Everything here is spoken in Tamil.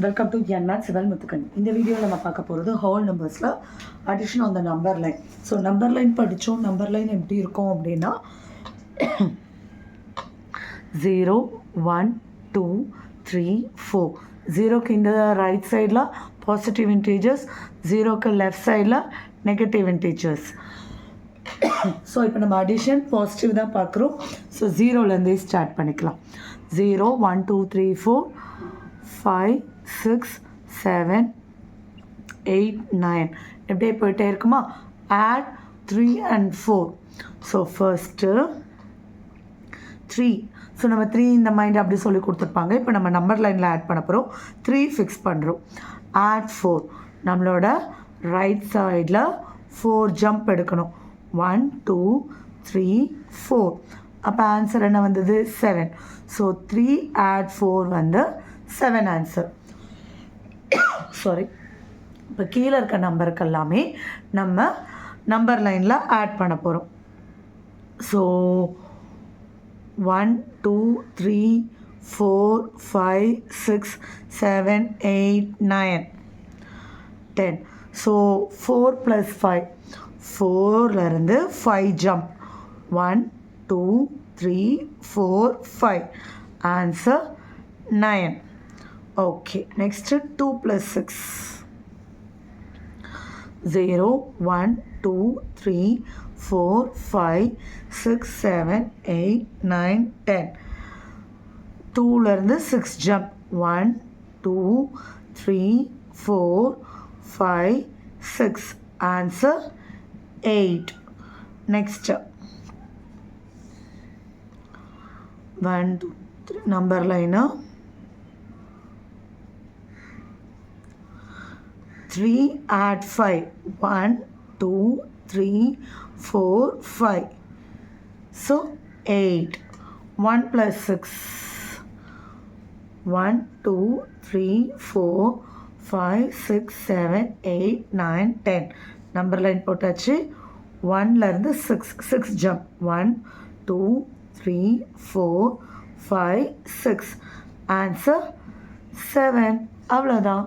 Welcome to என்மேத் சிவல் முத்துக்கன். இந்த வீடியோவில் நம்ம பார்க்க போகிறது ஹோல் நம்பர்ஸில் addition on the number line. So number line படித்தோம். நம்பர் லைன் எப்படி இருக்கும் அப்படின்னா 0 1 2 3 4. 0க்கு இந்த ரைட் சைடில் பாசிட்டிவ் இன்டீஜர்ஸ், 0க்கு லெஃப்ட் சைடில் நெகட்டிவ் இன்டீஜர்ஸ். ஸோ இப்போ நம்ம அடிஷன் பாசிட்டிவ் தான் பார்க்குறோம். ஸோ 0லேருந்தே ஸ்டார்ட் பண்ணிக்கலாம். 0 1 2 3 4 5 6 7 8 9 எப்படியே போயிட்டே இருக்குமா. Add 3 and 4. So first 3. So நம்ம 3 இந்த மைண்ட் அப்படி சொல்லி கொடுத்துருப்பாங்க. இப்போ நம்ம நம்பர் லைனில் ஆட் பண்ண போகிறோம். 3 ஃபிக்ஸ் பண்ணுறோம். ஆட் 4. நம்மளோட ரைட் சைடில் 4 ஜம்ப் எடுக்கணும். 1 2 3 4. அப்போ ஆன்சர் என்ன வந்தது? 7. ஸோ 3 ஆட் 4 வந்து 7 ஆன்சர். சாரி, இப்போ கீழே இருக்க நம்பருக்கு எல்லாமே நம்ம நம்பர் லைனில் ஆட் பண்ண போகிறோம். So 1 2 3 4 5 6 7 8 9 10. So 4 + 5, 4லேருந்து 5 jump. 1 2 3 4 5. Answer 9. Okay, next 2 + 6. 0 1 2 3 4 5 6 7 8 9 10. 2லேருந்து 6 jump. 1 2 3 4 5 6. Answer 8. Next 1 2 3 number லைனா 3 add 5. 1 2 3 4 5. So 8. 1 + 6. 1 2 3 4 5 6 7 8 9 10. நம்பர் லைன் போட்டாச்சு. 1லேருந்து 6 ஜம்ப். 1 2 3 4 5 6. ஆன்சர் 7. அவ்வளோதான்.